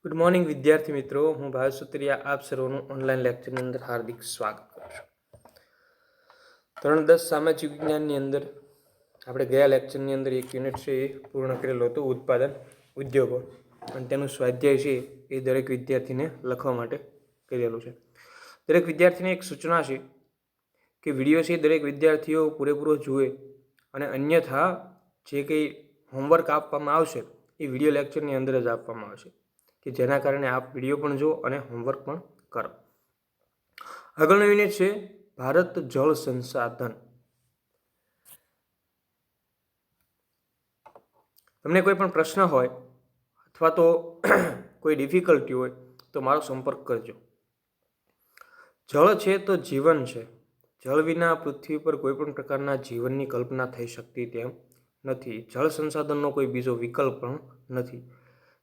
Good morning વિદ્યાર્થી મિત્રો, હું ભાવેશ સુતરિયા આપ સર્વનું ઓનલાઈન લેક્ચરની અંદર હાર્દિક સ્વાગત કરું છું. ધોરણ 10 સામાજિક વિજ્ઞાનની અંદર આપણે ગયા લેક્ચરની અંદર એક યુનિટ છે એ પૂર્ણ કરેલો હતો, ઉત્પાદન ઉદ્યોગો, અને તેનું સ્વાધ્યાય છે એ દરેક વિદ્યાર્થીને લખવા માટે કરેલું છે. દરેક વિદ્યાર્થીને એક સૂચના છે કે વિડીયો છે દરેક વિદ્યાર્થીઓ પૂરેપૂરો જુએ, અને અન્યથા જે કંઈ હોમવર્ક આપવામાં આવશે એ વિડીયો લેક્ચરની અંદર જ આપવામાં આવશે, કે જેના કારણે આપ વિડીયો પણ જુઓ અને હોમવર્ક પણ કરો. આગળનો યુનિટ છે ભારત જળ સંસાધન. તમને કોઈ પણ પ્રશ્ન હોય અથવા તો કોઈ ડિફિકલ્ટી હોય તો મારો સંપર્ક કરજો. જળ છે તો જીવન છે. જળ વિના પૃથ્વી પર કોઈ પણ પ્રકારના જીવનની કલ્પના થઈ શકતી તેમ નથી. જળ સંસાધનનો કોઈ બીજો વિકલ્પ પણ નથી.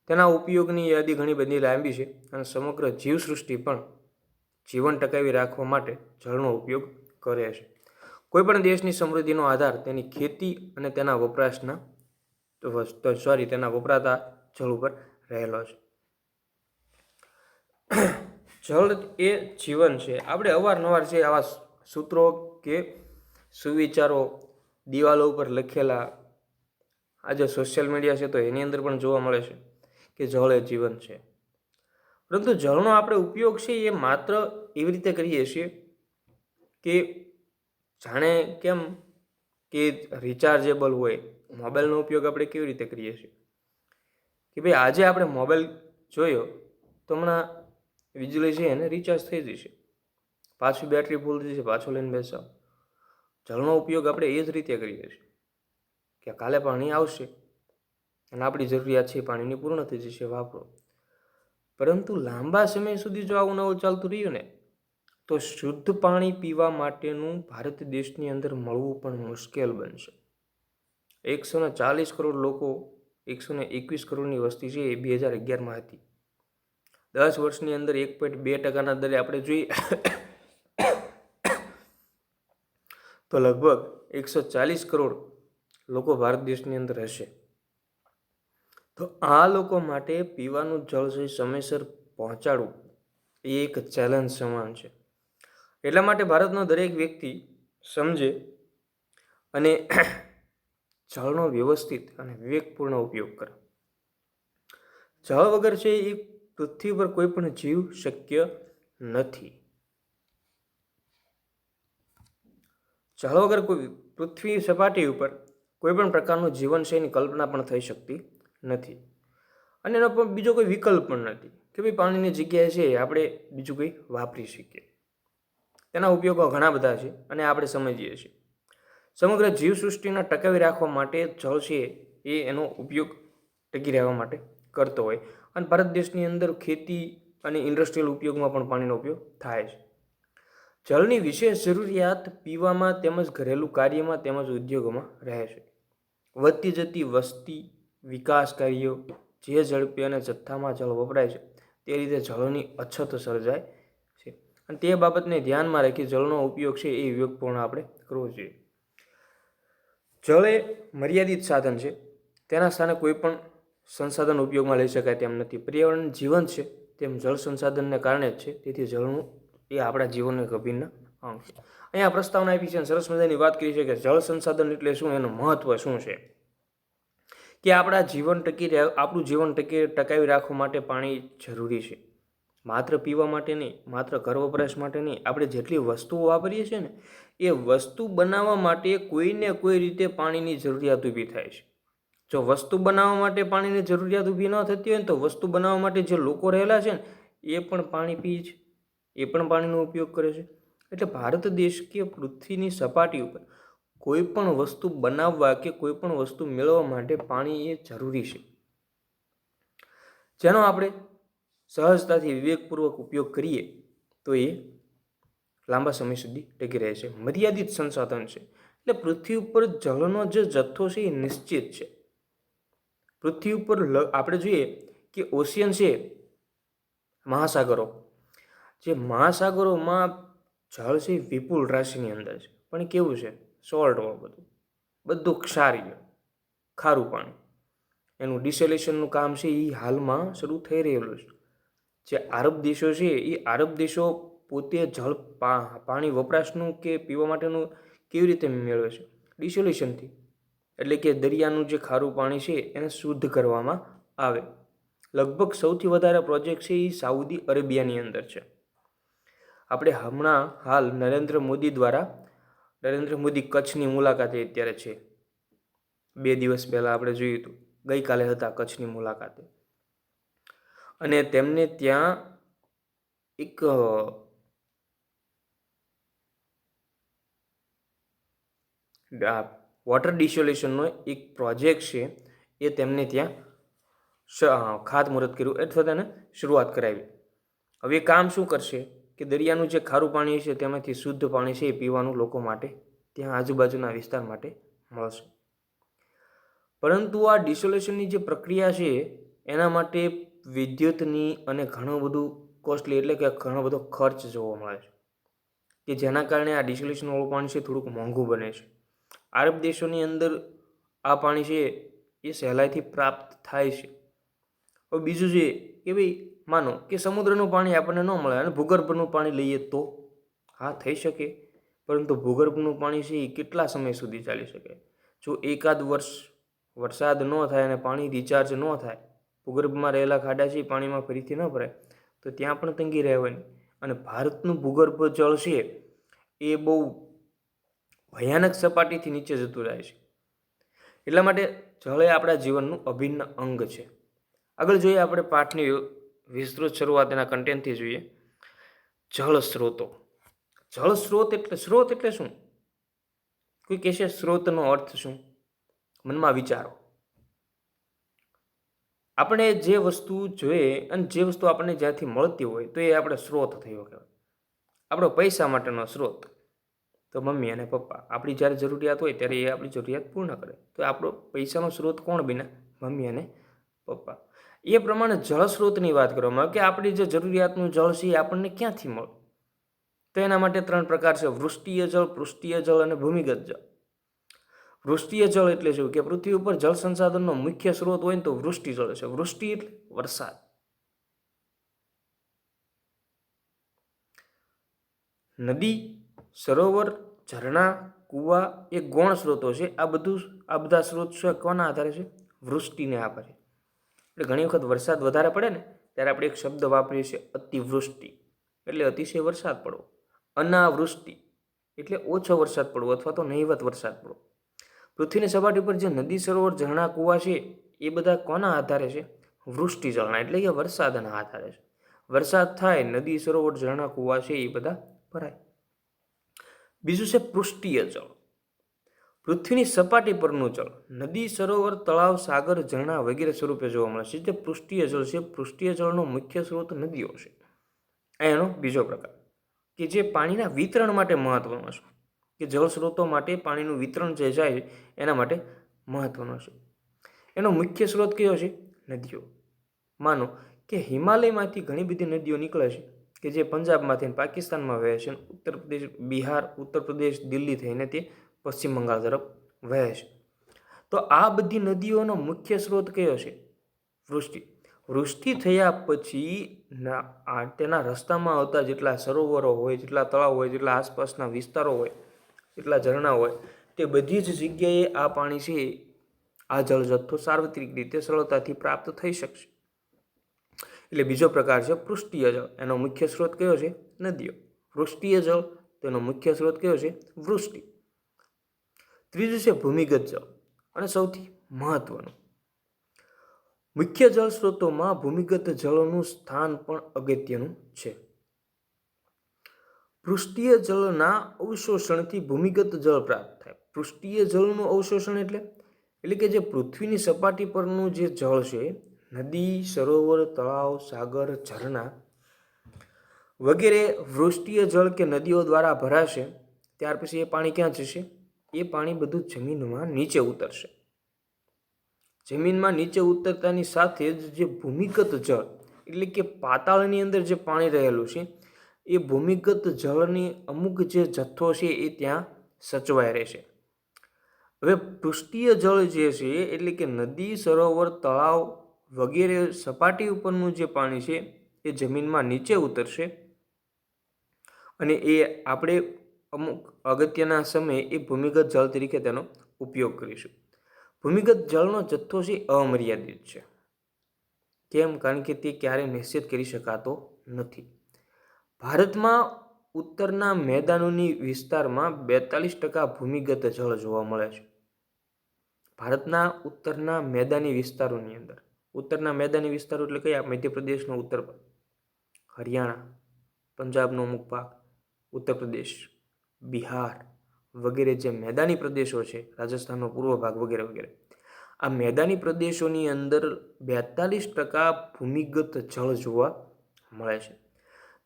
તેના ઉપયોગની યાદી ઘણી બધી લાંબી છે, અને સમગ્ર જીવસૃષ્ટિ પણ જીવન ટકાવી રાખવા માટે જળનો ઉપયોગ કરે છે. કોઈપણ દેશની સમૃદ્ધિનો આધાર તેની ખેતી અને તેના વપરાતા જળ ઉપર રહેલો છે. જળ એ જીવન છે. આપણે અવારનવાર છે આવા સૂત્રો કે સુવિચારો દિવાલો ઉપર લખેલા આજે સોશિયલ મીડિયા છે તો એની અંદર પણ જોવા મળે છે કે જળ એ જીવન છે. પરંતુ જળનો આપણે ઉપયોગ છે એ માત્ર એવી રીતે કરીએ છીએ કે જાણે કેમ કે રિચાર્જેબલ હોય. મોબાઈલનો ઉપયોગ આપણે કેવી રીતે કરીએ છીએ કે ભાઈ આજે આપણે મોબાઈલ જોયો તો હમણાં વીજળી છે એને રિચાર્જ થઈ જશે, પાછું બેટરી ફૂલ થઈ જશે, પાછું લઈને બેસાવ. જળનો ઉપયોગ આપણે એ જ રીતે કરીએ છીએ કે કાલે પાણી આવશે અને આપણી જરૂરિયાત છે પાણીની પૂર્ણ થઈ જશે, વાપરો. પરંતુ લાંબા સમય સુધી જો આવું નવું ચાલતું રહ્યું ને તો શુદ્ધ પાણી પીવા માટેનું ભારત દેશની અંદર મળવું પણ મુશ્કેલ બનશે. 140 કરોડ લોકો, 121 કરોડની વસ્તી છે એ 2011માં હતી. 10 વર્ષની અંદર 1.2% દરે આપણે જોઈએ તો લગભગ 140 કરોડ લોકો ભારત દેશની અંદર હશે. તો આ લોકો માટે પીવાનું જળ છે સમયસર પહોંચાડવું એ એક ચેલેન્જ સમાન છે. એટલા માટે ભારતનો દરેક વ્યક્તિ સમજે અને જળનો વ્યવસ્થિત અને વિવેકપૂર્ણ ઉપયોગ કરે. જળ વગર છે એ પૃથ્વી પર કોઈ પણ જીવ શક્ય નથી. જળ વગર કોઈ પૃથ્વી સપાટી ઉપર કોઈ પણ પ્રકારનું જીવન છે એની કલ્પના પણ થઈ શકતી નથી, અને એનો પણ બીજો કોઈ વિકલ્પ પણ નથી કે ભાઈ પાણીની જગ્યાએ છે આપણે બીજું કંઈ વાપરી શકીએ. તેના ઉપયોગો ઘણા બધા છે અને આપણે સમજીએ છીએ. સમગ્ર જીવસૃષ્ટિના ટકાવી રાખવા માટે જળ છે એ એનો ઉપયોગ ટકી રહેવા માટે કરતો હોય, અને ભારત દેશની અંદર ખેતી અને ઇન્ડસ્ટ્રીયલ ઉપયોગમાં પણ પાણીનો ઉપયોગ થાય છે. જળની વિશેષ જરૂરિયાત પીવામાં તેમજ ઘરેલું કાર્યમાં તેમજ ઉદ્યોગોમાં રહે છે. વધતી જતી વસ્તી, વિકાસ કાર્યો, જે ઝડપી અને જથ્થામાં જળ વપરાય છે તે રીતે જળની અછત સર્જાય છે, અને તે બાબતને ધ્યાનમાં રાખી જળનો ઉપયોગ છે એ વિવેકપૂર્ણ આપણે કરવો જોઈએ. જળ એ મર્યાદિત સાધન છે. તેના સ્થાને કોઈ પણ સંસાધન ઉપયોગમાં લઈ શકાય તેમ નથી. પર્યાવરણ જીવન છે તેમ જળ સંસાધનને કારણે જ છે. તેથી જળનું એ આપણા જીવનનો એક અભિન્ન અંગ છે. અહીંયા પ્રસ્તાવના આપી છે અને સરસ મજાની વાત કરી છે કે જળ સંસાધન એટલે શું, એનું મહત્વ શું છે, કે આપણું જીવન ટકાવી રાખવા માટે પાણી જરૂરી છે. માત્ર પીવા માટે નહીં, માત્ર ઘર વપરાશ માટે નહીં, આપણે જેટલી વસ્તુઓ વાપરીએ છીએ ને એ વસ્તુ બનાવવા માટે કોઈને કોઈ રીતે પાણીની જરૂરિયાત ઊભી થાય છે. જો વસ્તુ બનાવવા માટે પાણીની જરૂરિયાત ઊભી ન થતી હોય ને તો વસ્તુ બનાવવા માટે જે લોકો રહેલા છે ને એ પણ પાણી પીએ છે, એ પણ પાણીનો ઉપયોગ કરે છે. એટલે ભારત દેશ કે પૃથ્વીની સપાટી ઉપર કોઈ પણ વસ્તુ બનાવવા કે કોઈ પણ વસ્તુ મેળવવા માટે પાણી એ જરૂરી છે, જેનો આપણે સહજતાથી વિવેકપૂર્વક ઉપયોગ કરીએ તો એ લાંબા સમય સુધી ટકી રહે છે. મર્યાદિત સંસાધન છે એટલે પૃથ્વી ઉપર જળનો જે જથ્થો છે એ નિશ્ચિત છે. પૃથ્વી ઉપર આપણે જોઈએ કે ઓશિયન છે, મહાસાગરો, જે મહાસાગરોમાં જળ છે વિપુલ રાશિની અંદર છે, પણ કેવું છે, સોલ્ટ બધું ક્ષારીય ખારું પાણી. એનું ડિસેલેશનનું કામ છે એ હાલમાં શરૂ થઈ રહેલું છે. જે આરબ દેશો છે એ આરબ દેશો પોતે જળ પાણી વપરાશનું કે પીવા માટેનું કેવી રીતે મેળવે છે? ડિસોલ્યુશનથી. એટલે કે દરિયાનું જે ખારું પાણી છે એને શુદ્ધ કરવામાં આવે. લગભગ સૌથી વધારે પ્રોજેક્ટ છે એ સાઉદી અરેબિયાની અંદર છે. આપણે હમણાં હાલ નરેન્દ્ર મોદી કચ્છની મુલાકાતે અત્યારે છે. 2 દિવસ પહેલાં આપણે જોયું હતું, ગઈકાલે હતા કચ્છની મુલાકાતે. અને તેમને ત્યાં એક વોટર ડિસોલ્યુશનનો એક પ્રોજેક્ટ છે એ તેમને ત્યાં ખાતમુહૂર્ત કર્યું અથવા તેને શરૂઆત કરાવી. હવે એ કામ શું કરશે કે દરિયાનું જે ખારું પાણી છે તેમાંથી શુદ્ધ પાણી છે એ પીવાનું લોકો માટે ત્યાં આજુબાજુના વિસ્તાર માટે મળશે. પરંતુ આ ડિસોલ્યુશનની જે પ્રક્રિયા છે એના માટે વિદ્યુતની અને ઘણું બધું કોસ્ટલી, એટલે કે ઘણો બધો ખર્ચ જોવા મળે છે, કે જેના કારણે આ ડિસોલ્યુશનવાળું પાણી છે થોડુંક મોંઘું બને છે. આરબ દેશોની અંદર આ પાણી છે એ સહેલાઈથી પ્રાપ્ત થાય છે. હવે બીજું છે કે ભાઈ માનો કે સમુદ્રનું પાણી આપણને ન મળે અને ભૂગર્ભનું પાણી લઈએ તો હા થઈ શકે, પરંતુ ભૂગર્ભનું પાણી છે એ કેટલા સમય સુધી ચાલી શકે? જો એકાદ વર્ષ વરસાદ ન થાય અને પાણી રિચાર્જ ન થાય, ભૂગર્ભમાં રહેલા ખાડા છે પાણીમાં ફરીથી ન ભરાય, તો ત્યાં પણ તંગી રહેવાની. અને ભારતનું ભૂગર્ભ જળ છે એ બહુ ભયાનક સપાટીથી નીચે જતું રહે છે. એટલા માટે જળ એ આપણા જીવનનું અભિન્ન અંગ છે. આગળ જોઈએ આપણે પાઠની વિસ્તૃત શરૂઆત એના કન્ટેન્ટથી જોઈએ. જળ સ્ત્રોતો. જળ સ્ત્રોત એટલે શું? કોઈ કહેશે સ્ત્રોતનો અર્થ શું? મનમાં વિચારો. આપણે જે વસ્તુ જોઈએ અને જે વસ્તુ આપણને જ્યાંથી મળતી હોય તો એ આપણે સ્ત્રોત થયો કહેવાય. આપણો પૈસા માટેનો સ્ત્રોત તો મમ્મી અને પપ્પા. આપણી જ્યારે જરૂરિયાત હોય ત્યારે એ આપણી જરૂરિયાત પૂર્ણ કરે. તો આપણો પૈસાનો સ્ત્રોત કોણ બન્યા? મમ્મી અને પપ્પા. એ પ્રમાણે જળ સ્ત્રોતની વાત કરવામાં આવે કે આપણી જે જરૂરિયાતનું જળ છે એ આપણને ક્યાંથી મળે? તો એના માટે 3 પ્રકાર છે: વૃષ્ટિય જળ, પૃષ્ઠીય જળ અને ભૂમિગત જળ. વૃષ્ટિય જળ એટલે શું કે પૃથ્વી ઉપર જળ સંસાધનનો મુખ્ય સ્ત્રોત હોય ને તો વૃષ્ટિ જળ છે. વૃષ્ટિ એટલે વરસાદ. નદી, સરોવર, ઝરણા, કૂવા એ ગૌણ સ્ત્રોતો છે. આ બધા સ્ત્રોત છે કોના આધારે છે? વૃષ્ટિને આધારે. એટલે ઘણી વખત વરસાદ વધારે પડે ને ત્યારે આપણે એક શબ્દ વાપરીએ છીએ અતિવૃષ્ટિ, એટલે અતિશય વરસાદ પડવો. અનાવૃષ્ટિ એટલે ઓછો વરસાદ પડવો અથવા તો નહિવત વરસાદ પડવો. પૃથ્વીની સપાટી પર જે નદી, સરોવર, ઝરણા, કૂવા છે એ બધા કોના આધારે છે? વૃષ્ટિ જળના, એટલે કે વરસાદના આધારે છે. વરસાદ થાય, નદી, સરોવર, ઝરણા, કૂવા છે એ બધા ભરાય. બીજું છે પૃષ્ઠીય જળ. પૃથ્વીની સપાટી પરનું જળ નદી, સરોવર, તળાવ, સાગર, ઝરણા વગેરે સ્વરૂપે જોવા મળે છે. જે પૃષ્ઠીય જળ છે, પૃષ્ઠીય જળનો મુખ્ય સ્ત્રોત નદીઓ છે. એનો બીજો પ્રકાર કે જે પાણીના વિતરણ માટે મહત્વનો છે, કે જળ સ્ત્રોતો માટે પાણીનું વિતરણ જે જાય એના માટે મહત્વનો છે. એનો મુખ્ય સ્ત્રોત કયો છે? નદીઓ. માનો કે હિમાલયમાંથી ઘણી બધી નદીઓ નીકળે છે કે જે પંજાબમાંથી પાકિસ્તાનમાં વહે છે, ઉત્તર પ્રદેશ, બિહાર, ઉત્તર પ્રદેશ, દિલ્હી થઈને તે પશ્ચિમ બંગાળ તરફ વહે છે. તો આ બધી નદીઓનો મુખ્ય સ્ત્રોત કયો છે? વૃષ્ટિ. વૃષ્ટિ થયા પછી તેના રસ્તામાં આવતા જેટલા સરોવરો હોય, જેટલા તળાવ હોય, જેટલા આસપાસના વિસ્તારો હોય, જેટલા ઝરણા હોય, તે બધી જ જગ્યાએ આ પાણી છે, આ જળ જથ્થો સાર્વત્રિક રીતે સરળતાથી પ્રાપ્ત થઈ શકશે. એટલે બીજો પ્રકાર છે પૃષ્ઠીય જળ. એનો મુખ્ય સ્ત્રોત કયો છે? નદીઓ. પૃષ્ઠીય જળ, તેનો મુખ્ય સ્ત્રોત કયો છે? વૃષ્ટિ. ત્રીજું છે ભૂમિગત જળ, અને સૌથી મહત્વનું. મુખ્ય જળ સ્ત્રોતોમાં ભૂમિગત જળનું સ્થાન પણ અગત્યનું છે. પૃષ્ઠીય જળના અવશોષણથી ભૂમિગત જળ પ્રાપ્ત થાય. પૃષ્ઠીય જળનું અવશોષણ એટલે કે જે પૃથ્વીની સપાટી પરનું જે જળ છે, નદી, સરોવર, તળાવ, સાગર, ઝરણા વગેરે વૃષ્ટિય જળ કે નદીઓ દ્વારા ભરાશે. ત્યાર પછી એ પાણી ક્યાં જશે? એ પાણી બધું જમીનમાં નીચે ઉતરશે. જમીનમાં નીચે ઉતરતાની સાથે જ જે ભૂમિગત જળ એટલે કે પાતાળની અંદર જે પાણી રહેલું છે એ ભૂમિગત જળની અમુક જે જથ્થો છે એ ત્યાં સચવાઈ રહેશે. હવે પૃષ્ઠીય જળ જે છે એટલે કે નદી, સરોવર, તળાવ વગેરે સપાટી ઉપરનું જે પાણી છે એ જમીનમાં નીચે ઉતરશે અને એ આપણે અમુક અગત્યના સમયે એ ભૂમિગત જળ તરીકે તેનો ઉપયોગ કરીશું. ભૂમિગત જળનો જથ્થો છે અમર્યાદિત છે. કેમ? કારણ કે તે ક્યારેય નિશ્ચિત કરી શકાતો નથી. ભારતમાં ઉત્તરના મેદાનોની વિસ્તારમાં 42% ભૂમિગત જળ જોવા મળે છે. ભારતના ઉત્તરના મેદાની વિસ્તારોની અંદર, ઉત્તરના મેદાની વિસ્તારો એટલે કયા? મધ્યપ્રદેશનો ઉત્તર, હરિયાણા, પંજાબનો અમુક ભાગ, ઉત્તર પ્રદેશ, બિહાર વગેરે જે મેદાની પ્રદેશો છે, રાજસ્થાનનો પૂર્વ ભાગ વગેરે વગેરે, આ મેદાની પ્રદેશોની અંદર 42% ભૂમિગત જળ જોવા મળે છે.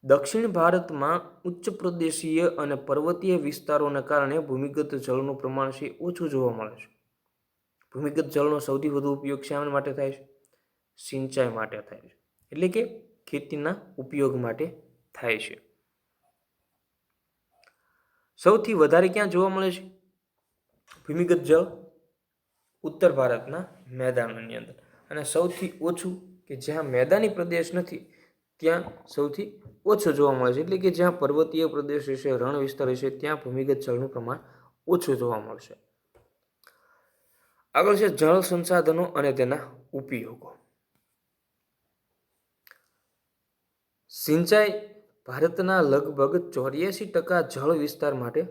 દક્ષિણ ભારતમાં ઉચ્ચ પ્રદેશીય અને પર્વતીય વિસ્તારોને કારણે ભૂમિગત જળનું પ્રમાણ છે ઓછું જોવા મળે છે. ભૂમિગત જળનો સૌથી વધુ ઉપયોગ શા માટે થાય છે? સિંચાઈ માટે થાય છે, એટલે કે ખેતીના ઉપયોગ માટે થાય છે. સૌથી વધારે ક્યાં જોવા મળે છે ભૂમિગત જળ? ઉત્તર ભારતના મેદાનોની અંદર. અને સૌથી ઓછું કે જ્યાં મેદાની પ્રદેશ નથી ત્યાં સૌથી ઓછું જોવા મળે છે, એટલે કે જ્યાં પર્વતીય પ્રદેશ હશે, રણ વિસ્તાર હશે, ત્યાં ભૂમિગત જળનું પ્રમાણ ઓછું જોવા મળશે. આગળ છે જળ સંસાધનો અને તેના ઉપયોગો. સિંચાઈ ભારતના લગભગ 84% જળ વિસ્તાર માટે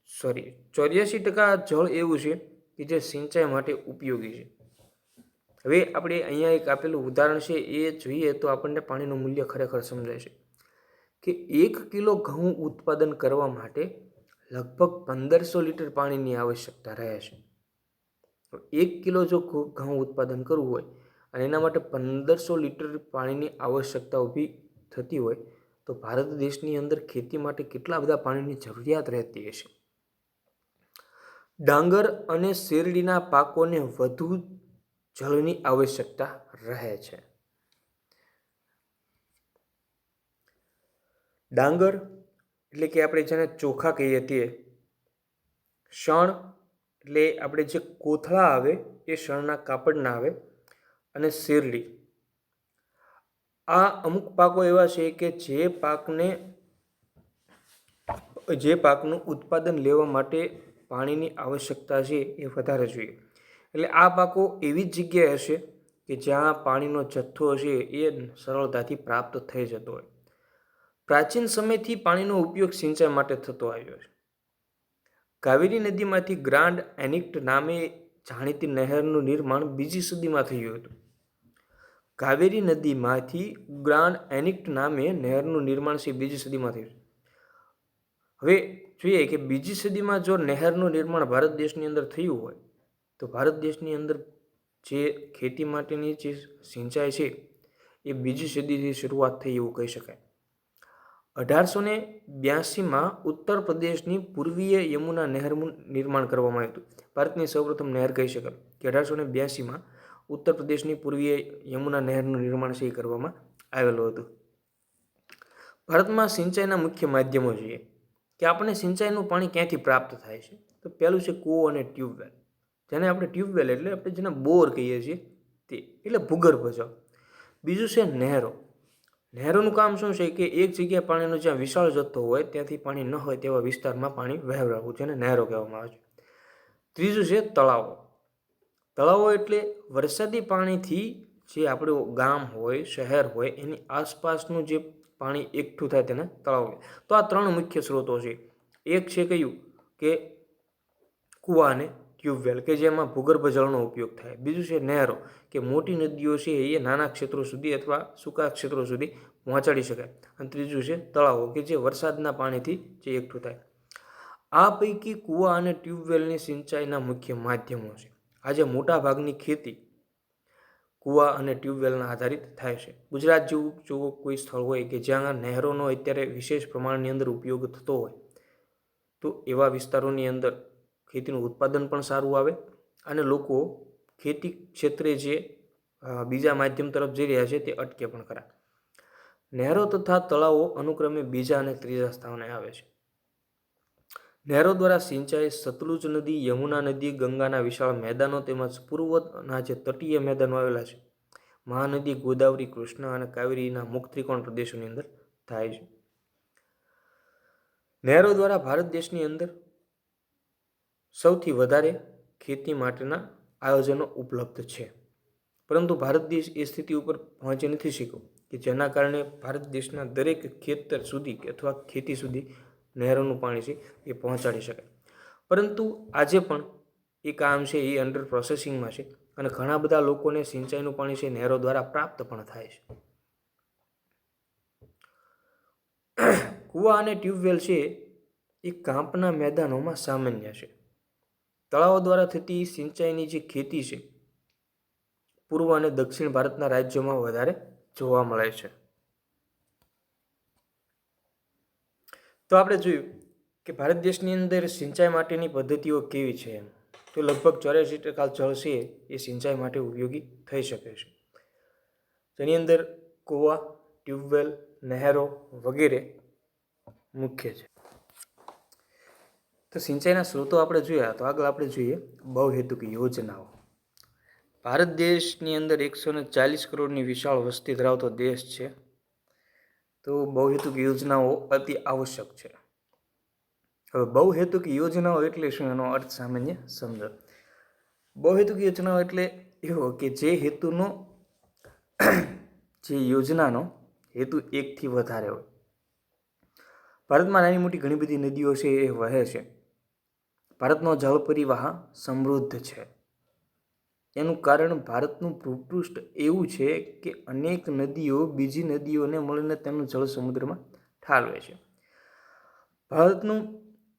84% જળ એવું છે કે જે સિંચાઈ માટે ઉપયોગી છે. હવે આપણે અહીંયા એક આપેલું ઉદાહરણ છે એ જોઈએ તો આપણને પાણીનું મૂલ્ય ખરેખર સમજાય છે કે 1 કિલો ઘઉં ઉત્પાદન કરવા માટે લગભગ 1500 લીટર પાણીની આવશ્યકતા રહે છે. 1 કિલો જો ઘઉં ઉત્પાદન કરવું હોય અને એના માટે 1500 લીટર પાણીની આવશ્યકતા ઊભી થતી હોય તો ભારત દેશની અંદર ખેતી માટે કેટલા બધા પાણીની જરૂરિયાત રહેતી હશે. ડાંગર અને શેરડીના પાકોને વધુ જળની આવશ્યકતા રહે છે. ડાંગર એટલે કે આપણે જેને ચોખા કહીએ તે, શણ એટલે આપણે જે કોથળા આવે એ શણના કાપડના આવે, અને શેરડી, આ અમુક પાકો એવા છે કે જે પાકનું ઉત્પાદન લેવા માટે પાણીની આવશ્યકતા છે એ વધારે જોઈએ. એટલે આ પાકો એવી જ જગ્યાએ હશે કે જ્યાં પાણીનો જથ્થો છે એ સરળતાથી પ્રાપ્ત થઈ જતો હોય. પ્રાચીન સમયથી પાણીનો ઉપયોગ સિંચાઈ માટે થતો આવ્યો છે. કાવેરી નદીમાંથી ગ્રાન્ડ એનિક્ટ નામે જાણીતી નહેરનું નિર્માણ 2જી સદીમાં થયું હતું. કાવેરી નદીમાંથી ગ્રાન્ડ એનિક્ટ નામે નહેરનું નિર્માણ છે 2જી સદીમાં થયું. હવે જોઈએ કે 2જી સદીમાં જો નહેરનું નિર્માણ ભારત દેશની અંદર થયું હોય તો ભારત દેશની અંદર જે ખેતી માટેની જે સિંચાઈ છે એ 2જી સદીથી શરૂઆત થઈ એવું કહી શકાય. 1882માં ઉત્તર પ્રદેશની પૂર્વીય યમુના નહેરનું નિર્માણ કરવામાં આવ્યું હતું. ભારતની સૌપ્રથમ નહેર કહી શકાય કે 1882માં ઉત્તર પ્રદેશની પૂર્વીય યમુના નહેરનું નિર્માણ છે કરવામાં આવેલું હતું. ભારતમાં સિંચાઈના મુખ્ય માધ્યમો જોઈએ કે આપણે સિંચાઈનું પાણી ક્યાંથી પ્રાપ્ત થાય છે તો પહેલું છે કૂવો અને ટ્યુબવેલ. જેને આપણે ટ્યુબવેલ એટલે આપણે જેને બોર કહીએ છીએ તે, એટલે ભૂગર્ભ જળ. બીજું છે નહેરો. નહેરોનું કામ શું છે કે એક જગ્યાએ પાણીનો જ્યાં વિશાળ જથ્થો હોય ત્યાંથી પાણી ન હોય તેવા વિસ્તારમાં પાણી વહેવડાવવું, જેને નહેરો કહેવામાં આવે છે. ત્રીજું છે તળાવો. તળાવો એટલે વરસાદી પાણીથી જે આપણું ગામ હોય, શહેર હોય એની આસપાસનું જે પાણી એકઠું થાય તેને તળાવ. તો આ 3 મુખ્ય સ્ત્રોતો છે. એક છે કયું કે કૂવા અને ટ્યુબવેલ કે જેમાં ભૂગર્ભ જળનો ઉપયોગ થાય. બીજું છે નહેરો કે મોટી નદીઓ છે એ નાના ક્ષેત્રો સુધી અથવા સૂકા ક્ષેત્રો સુધી પહોંચાડી શકાય. અને ત્રીજું છે તળાવો કે જે વરસાદના પાણીથી જે એકઠું થાય. આ પૈકી કૂવા અને ટ્યુબવેલની સિંચાઈના મુખ્ય માધ્યમો છે. આજે મોટા ભાગની ખેતી કૂવા અને ટ્યુબવેલના આધારિત થાય છે. ગુજરાત જેવું જો કોઈ સ્થળ હોય કે જ્યાં નહેરોનો અત્યારે વિશેષ પ્રમાણની અંદર ઉપયોગ થતો હોય તો એવા વિસ્તારોની અંદર ખેતીનું ઉત્પાદન પણ સારું આવે અને લોકો ખેતી ક્ષેત્રે જે બીજા માધ્યમ તરફ જઈ રહ્યા છે તે અટકે પણ ખરા. નહેરો તથા તળાવો અનુક્રમે બીજા અને ત્રીજા સ્થાને આવે છે. નહેરો દ્વારા સિંચાઈ સતલુજ નદી, યમુના નદી, ગંગાના વિશાળ મેદાનો તેમજ પૂર્વના જે તટીય મેદાનો આવેલા છે, મહાનદી ગોદાવરી, કૃષ્ણા અને કાવેરીના મુખ્ય ત્રિકોણ પ્રદેશોની અંદર થાય છે. નહેરો દ્વારા ભારત દેશની અંદર સૌથી વધારે ખેતી માટેના આયોજનો ઉપલબ્ધ છે, પરંતુ ભારત દેશ એ સ્થિતિ ઉપર પહોંચી નથી શક્યો કે જેના કારણે ભારત દેશના દરેક ખેતર સુધી અથવા ખેતી સુધી નહેરોનું પાણી છે એ પહોંચાડી શકાય. પરંતુ આજે પણ એ કામ છે એ અંડર પ્રોસેસિંગમાં છે અને ઘણા બધા લોકોને સિંચાઈનું પાણી છે નહેરો દ્વારા પ્રાપ્ત પણ થાય છે. કૂવા અને ટ્યુબવેલ છે એ કાંપના મેદાનોમાં સામાન્ય છે. તળાવો દ્વારા થતી સિંચાઈની જે ખેતી છે પૂર્વ અને દક્ષિણ ભારતના રાજ્યોમાં વધારે જોવા મળે છે. તો આપણે જોયું કે ભારત દેશની અંદર સિંચાઈ માટેની પદ્ધતિઓ કેવી છે. તો લગભગ 84% જળ છે એ સિંચાઈ માટે ઉપયોગી થઈ શકે છે, જેની અંદર કૂવા, ટ્યુબવેલ, નહેરો વગેરે મુખ્ય છે. તો સિંચાઈના સ્ત્રોતો આપણે જોયા, તો આગળ આપણે જોઈએ બહુહેતુક યોજનાઓ. ભારત દેશની અંદર 140 કરોડની વિશાળ વસ્તી ધરાવતો દેશ છે, તો બહુહેતુક યોજનાઓ અતિ આવશ્યક છે. હવે બહુહેતુક યોજનાઓ એટલે શું, એનો અર્થ સામાન્ય સમજો. બહુહેતુક યોજનાઓ એટલે એવો કે જે હેતુનો જે યોજનાનો હેતુ એકથી વધારે હોય. ભારતમાં નાની મોટી ઘણી બધી નદીઓ છે એ વહે છે. ભારતનો જળ પરિવાહ સમૃદ્ધ છે. એનું કારણ ભારતનું ભૂપૃષ્ઠ એવું છે કે અનેક નદીઓ બીજી નદીઓને મળીને તેનું જળ સમુદ્રમાં ઠાલવે છે. ભારતનું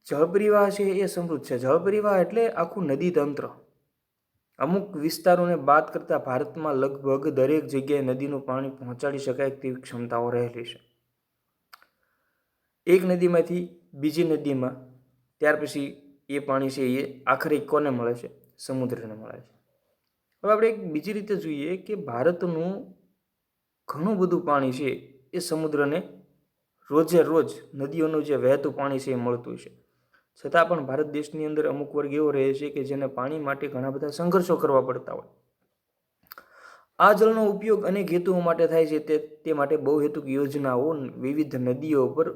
જળ પરિવાહ છે એ સમૃદ્ધ છે. જળ પરિવાહ એટલે આખું નદી તંત્ર. અમુક વિસ્તારોને બાદ કરતાં ભારતમાં લગભગ દરેક જગ્યાએ નદીનું પાણી પહોંચાડી શકાય તેવી ક્ષમતાઓ રહેલી છે. એક નદીમાંથી બીજી નદીમાં, ત્યાર પછી એ પાણી છે એ આખરે કોને મળે છે? સમુદ્રને મળે છે. હવે આપણે એક બીજી રીતે જોઈએ કે ભારતનું ઘણું બધું પાણી છે એ સમુદ્રને રોજે રોજ નદીઓનું જે વહેતું પાણી છે એ મળતું છે. છતાં પણ ભારત દેશની અંદર અમુક વર્ગ એવો રહે છે કે જેને પાણી માટે ઘણા બધા સંઘર્ષો કરવા પડતા હોય. આ જળનો ઉપયોગ અનેક હેતુઓ માટે થાય છે. તે માટે બહુહેતુક યોજનાઓ વિવિધ નદીઓ પર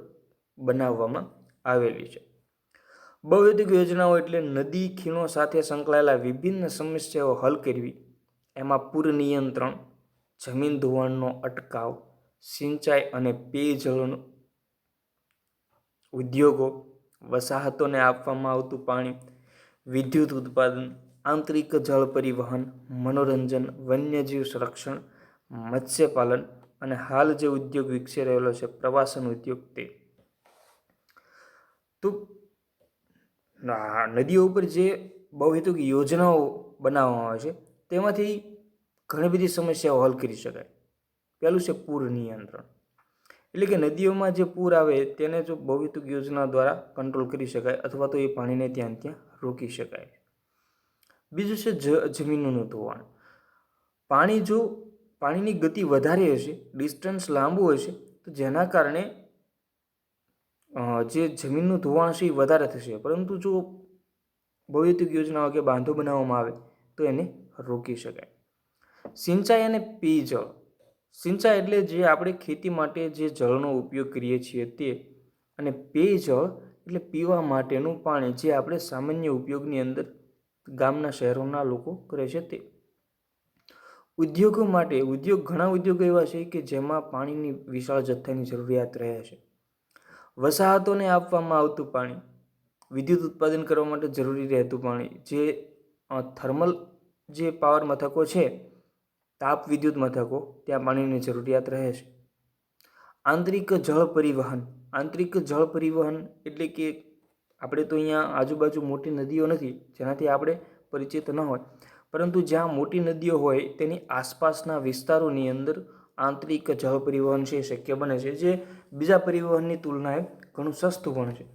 બનાવવામાં આવેલી છે. બહુહેતુક યોજનાઓ એટલે નદી ખીણો સાથે સંકળાયેલા વિભિન્ન સમસ્યાઓ હલ કરવી. એમાં પૂર નિયંત્રણ, જમીન ધોવાણનો અટકાવ, સિંચાઈ અને પેયજળ ઉદ્યોગો, વસાહતોને આપવામાં આવતું પાણી, વિદ્યુત ઉત્પાદન, આંતરિક જળ પરિવહન, મનોરંજન, વન્યજીવ સંરક્ષણ, મત્સ્યપાલન અને હાલ જે ઉદ્યોગ વિકસી રહેલો છે પ્રવાસન ઉદ્યોગ તે. તો નદીઓ ઉપર જે બહુહેતુક યોજનાઓ બનાવવામાં આવે છે તેમાંથી ઘણી બધી સમસ્યાઓ હલ કરી શકાય. પહેલું છે પૂર નિયંત્રણ, એટલે કે નદીઓમાં જે પૂર આવે તેને જો બહુહેતુક યોજના દ્વારા કંટ્રોલ કરી શકાય અથવા તો એ પાણીને ત્યાં રોકી શકાય. બીજું છે જમીનનું ધોવાણ. પાણીની ગતિ વધારે હશે, ડિસ્ટન્સ લાંબુ હશે, તો જેના કારણે જે જમીનનું ધોવાણ છે એ વધારે થશે. પરંતુ જો બહુહેતુક યોજનાઓ કે બાંધો બનાવવામાં આવે તો એને રોકી શકાય. સિંચાઈ અને પેયજળ. સિંચાઈ એટલે જે આપણે ખેતી માટે જે જળનો ઉપયોગ કરીએ છીએ તે, અને પેયજળ એટલે પીવા માટેનું પાણી જે આપણે સામાન્ય ઉપયોગની અંદર ગામના શહેરોના લોકો કરે છે તે. ઉદ્યોગો માટે ઘણા ઉદ્યોગો એવા છે કે જેમાં પાણીની વિશાળ જથ્થાની જરૂરિયાત રહે છે. વસાહતોને આપવામાં આવતું પાણી, વિદ્યુત ઉત્પાદન કરવા માટે જરૂરી રહેતું પાણી, જે થર્મલ જે પાવર મથકો છે, તાપ વિદ્યુત મથકો, ત્યાં પાણીની જરૂરિયાત રહે છે. આંતરિક જળ પરિવહન. આંતરિક જળ પરિવહન એટલે કે આપણે તો અહીંયા આજુબાજુ મોટી નદીઓ નથી જેનાથી આપણે પરિચિત ન હોય, પરંતુ જ્યાં મોટી નદીઓ હોય તેની આસપાસના વિસ્તારોની અંદર આંતરિક જળ પરિવહન છે શક્ય બને છે, જે બીજા પરિવહનની તુલનાએ ઘણું સસ્તું પણ છે.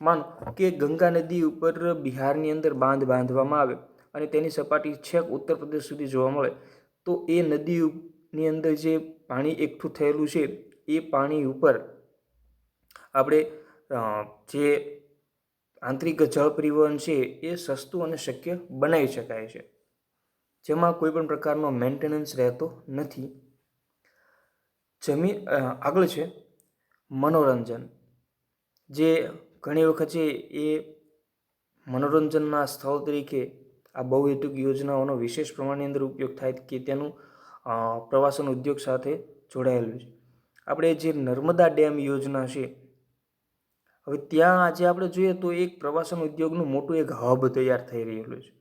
માનો કે ગંગા નદી ઉપર બિહારની અંદર બાંધ બાંધવામાં આવે અને તેની સપાટી છેક ઉત્તર પ્રદેશ સુધી જોવા મળે, તો એ નદીની અંદર જે પાણી એકઠું થયેલું છે એ પાણી ઉપર આપણે જે આંતરિક જળ પરિવહન છે એ સસ્તું અને શક્ય બનાવી શકાય છે, જેમાં કોઈ પણ પ્રકારનો મેન્ટેનન્સ રહેતો નથી. આગળ છે મનોરંજન, જે ઘણી વખત છે એ મનોરંજનના સ્થળ તરીકે આ બહુહેતુક યોજનાઓનો વિશેષ પ્રમાણની અંદર ઉપયોગ થાય કે તેનું પ્રવાસન ઉદ્યોગ સાથે જોડાયેલું છે. આપણે જે નર્મદા ડેમ યોજના છે, હવે ત્યાં આજે આપણે જોઈએ તો એક પ્રવાસન ઉદ્યોગનું મોટું એક હબ તૈયાર થઈ રહેલું છે.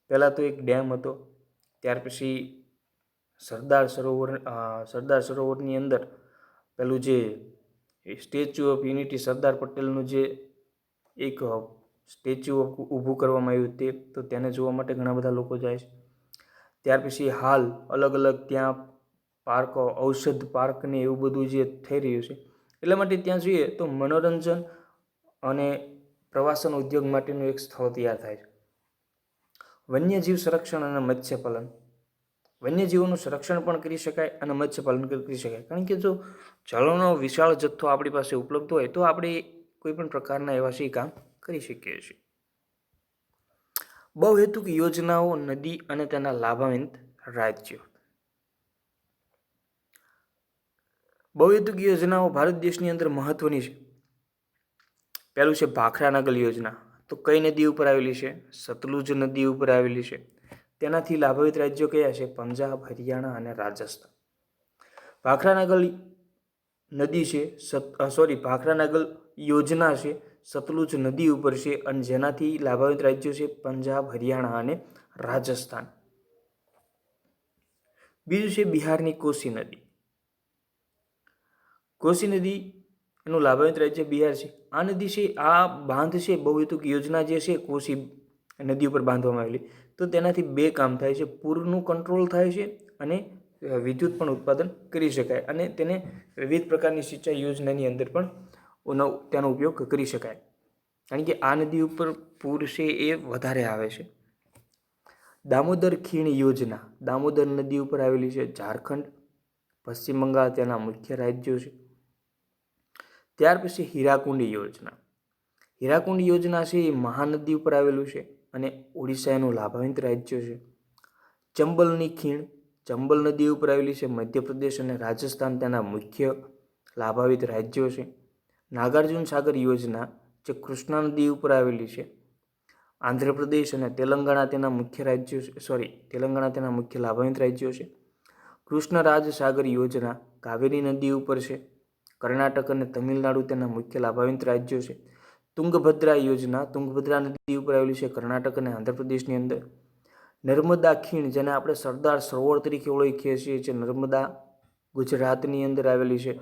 પહેલાં તો એક ડેમ હતો, ત્યાર પછી સરદાર સરોવરની અંદર પેલું જે સ્ટેચ્યુ ઓફ યુનિટી સરદાર પટેલનું જે એક સ્ટેચ્યુ ઊભું કરવામાં આવ્યું તે, તો તેને જોવા માટે ઘણા બધા લોકો જાય છે. ત્યાર પછી હાલ અલગ અલગ ત્યાં પાર્કો, ઔષધ પાર્ક ને એવું બધું જે થઈ રહ્યું છે, એટલા માટે ત્યાં જોઈએ તો મનોરંજન અને પ્રવાસન ઉદ્યોગ માટેનું એક સ્થળ તૈયાર થાય છે. વન્યજીવ સંરક્ષણ અને મત્સ્યપાલન, વન્યજીવોનું સંરક્ષણ પણ કરી શકાય અને મત્સ્યપાલન કરી શકાય, કારણ કે જો જળનો વિશાળ જથ્થો આપણી પાસે ઉપલબ્ધ હોય તો આપણે કોઈ પણ પ્રકારના એવા છે કામ કરી શકીએ છીએ. બહુહેતુક યોજનાઓ, નદી અને તેના લાભાન્વિત રાજ્યો. બહુહેતુક યોજનાઓ ભારત દેશની અંદર મહત્વની છે. પહેલું છે ભાખરા નગર યોજના, તો કઈ નદી ઉપર આવેલી છે? સતલુજ નદી ઉપર આવેલી છે. તેનાથી લાભાન્વિત રાજ્યો કયા છે? પંજાબ, હરિયાણા અને રાજસ્થાન. ભાખરાનગર નદી છે, ભાખરાનગર યોજના છે સતલુજ નદી ઉપર છે, અને જેનાથી લાભાન્વિત રાજ્યો છે પંજાબ, હરિયાણા અને રાજસ્થાન. બીજું છે બિહારની કોસી નદી. કોસી નદી એનું લાભાન્વિત રાજ્ય બિહાર છે. આ નદી છે, આ બાંધ છે, બહુહેતુક યોજના જે છે કોસી નદી ઉપર બાંધવામાં આવેલી, તો તેનાથી બે કામ થાય છે. પૂરનું કંટ્રોલ થાય છે અને વિદ્યુત પણ ઉત્પાદન કરી શકાય, અને તેને વિવિધ પ્રકારની સિંચાઈ યોજનાની અંદર પણ તેનો ઉપયોગ કરી શકાય, કારણ કે આ નદી ઉપર પૂર છે એ વધારે આવે છે. દામોદર ખીણ યોજના, દામોદર નદી ઉપર આવેલી છે. ઝારખંડ, પશ્ચિમ બંગાળ તેના મુખ્ય રાજ્યો છે. ત્યાર પછી હીરાકુંડ યોજના. હીરાકુંડ યોજના છે એ મહાનદી ઉપર આવેલું છે અને ઓડિશા એનું લાભાન્વિત રાજ્ય છે. ચંબલની ખીણ, ચંબલ નદી ઉપર આવેલી છે. મધ્યપ્રદેશ અને રાજસ્થાન તેના મુખ્ય લાભાન્વિત રાજ્યો છે. નાગાર્જુન સાગર યોજના જે કૃષ્ણા નદી ઉપર આવેલી છે. આંધ્રપ્રદેશ અને તેલંગાણા તેના મુખ્ય રાજ્યો છે, તેલંગાણા તેના મુખ્ય લાભાન્વિત રાજ્યો છે. કૃષ્ણરાજ સાગર યોજના કાવેરી નદી ઉપર છે. કર્ણાટક અને તમિલનાડુ તેના મુખ્ય લાભાન્વિત રાજ્યો છે. તુંગભદ્રા યોજના તુંગભદ્રા નદી ઉપર આવેલી છે કર્ણાટક અને આંધ્રપ્રદેશની અંદર. નર્મદા ખીણ, જેને આપણે સરદાર સરોવર તરીકે ઓળખીએ છીએ, જે નર્મદા ગુજરાતની અંદર આવેલી છે.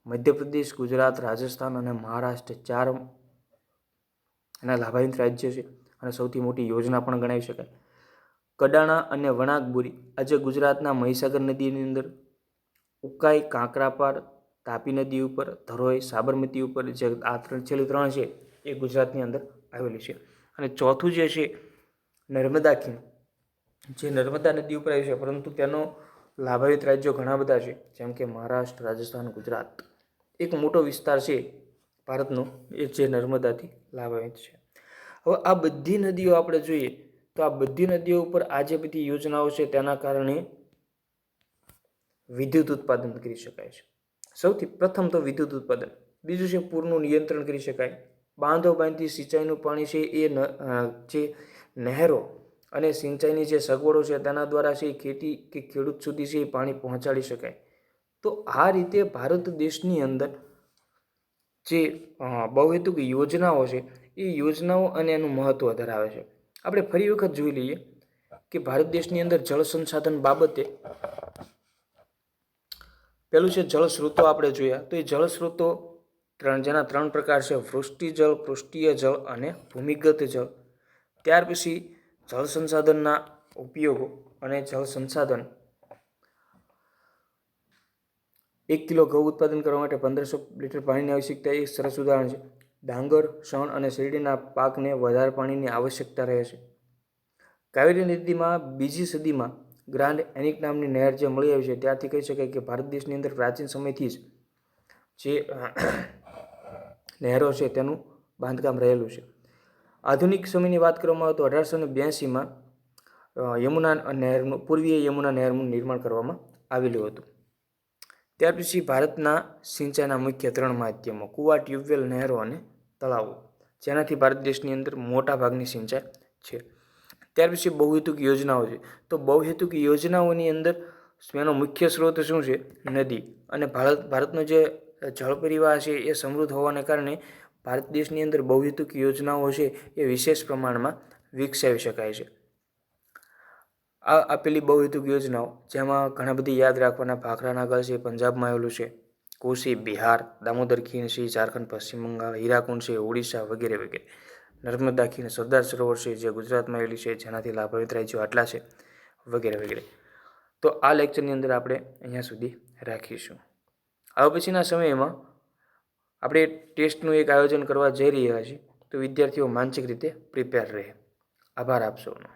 મધ્યપ્રદેશ, ગુજરાત, રાજસ્થાન અને મહારાષ્ટ્ર 4 એના લાભાન્વિત રાજ્ય છે અને સૌથી મોટી યોજના પણ ગણાવી શકાય. કડાણા અને વણાકબોરી, આજે ગુજરાતના મહીસાગર નદીની અંદર, ઉકાઈ, કાંકરાપાર, તાપી નદી ઉપર, ધરોઈ, સાબરમતી ઉપર, જે આ છેલ્લી 3 છે એ ગુજરાતની અંદર આવેલી છે. અને ચોથું જે છે નર્મદા ખીણ, જે નર્મદા નદી ઉપર આવી છે, પરંતુ તેનો લાભાન્વિત રાજ્યો ઘણા બધા છે, જેમ કે મહારાષ્ટ્ર, રાજસ્થાન, ગુજરાત. એક મોટો વિસ્તાર છે ભારતનો એ જે નર્મદાથી લાભાન્વિત છે. હવે આ બધી નદીઓ આપણે જોઈએ તો આ બધી નદીઓ ઉપર આ જે બધી યોજનાઓ છે તેના કારણે વિદ્યુત ઉત્પાદન કરી શકાય છે. સૌથી પ્રથમ તો વિદ્યુત ઉત્પાદન. બીજું છે પૂરનું નિયંત્રણ કરી શકાય. બાંધો બાંધી સિંચાઈનું પાણી છે એ જે નહેરો અને સિંચાઈની જે સગવડો છે તેના દ્વારા છે ખેતી કે ખેડૂત સુધી છે એ પાણી પહોંચાડી શકાય. તો આ રીતે ભારત દેશની અંદર જે બહુહેતુક યોજનાઓ છે એ યોજનાઓ અને એનું મહત્ત્વ ધરાવે છે. આપણે ફરી વખત જોઈ લઈએ કે ભારત દેશની અંદર જળ સંસાધન બાબતે પેલું છે જળ સ્ત્રોતો. આપણે જોયા તો એ જળ સ્ત્રોતો જેના 3 પ્રકાર છે: વૃષ્ટિ જળ, પૃષ્ઠીય જળ અને ભૂમિગત જળ. ત્યાર પછી જળ સંસાધનના ઉપયોગો અને જળ સંસાધન. 1 કિલો ઘઉં ઉત્પાદન કરવા માટે 1500 લીટર પાણીની આવશ્યકતા એક સરસ ઉદાહરણ છે. ડાંગર, શણ અને શેરડીના પાકને વધારે પાણીની આવશ્યકતા રહે છે. કાવેરી નદીમાં 2જી સદીમાં ગ્રાન્ડ એનિક નામની નહેર જે મળી આવી છે, ત્યારથી કહી શકાય કે ભારત દેશની અંદર પ્રાચીન સમયથી જ જે નહેરો છે તેનું બાંધકામ રહેલું છે. આધુનિક સમયની વાત કરવામાં આવે તો 1882માં યમુના નહેરનું પૂર્વીય યમુના નહેરનું નિર્માણ કરવામાં આવેલું હતું. ત્યાર પછી ભારતના સિંચાઈના મુખ્ય 3 માધ્યમો કુવા, ટ્યુબવેલ, નહેરો અને તળાવો, જેનાથી ભારત દેશની અંદર મોટા ભાગની સિંચાઈ છે. ત્યાર પછી બહુહેતુક યોજનાઓ છે. તો બહુહેતુક યોજનાઓની અંદર એનો મુખ્ય સ્ત્રોત શું છે? નદી. અને ભારતનો જે જળ પરિવાહ છે એ સમૃદ્ધ હોવાને કારણે ભારત દેશની અંદર બહુહેતુક યોજનાઓ છે એ વિશેષ પ્રમાણમાં વિકસાવી શકાય છે. આ આપેલી બહુહેતુક યોજનાઓ જેમાં ઘણા બધી યાદ રાખવાના ભાખરા નાગર છે, પંજાબમાં આવેલું છે, કોસી બિહાર, દામોદર ખીણ છે, ઝારખંડ, પશ્ચિમ બંગાળ, હીરાકુંડ છે, ઓડિશા વગેરે વગેરે. નર્મદા ખીણ, સરદાર સરોવર છે જે ગુજરાતમાં આવેલી છે, જેનાથી લાભાન્વિત રાજ્યો આટલા છે વગેરે વગેરે. તો આ લેક્ચરની અંદર આપણે અહીંયા સુધી રાખીશું. હવે પછીના સમયમાં આપણે ટેસ્ટનું એક આયોજન કરવા જઈ રહ્યા છીએ, તો વિદ્યાર્થીઓ માનસિક રીતે પ્રિપેર રહે. આભાર આપ સૌનો.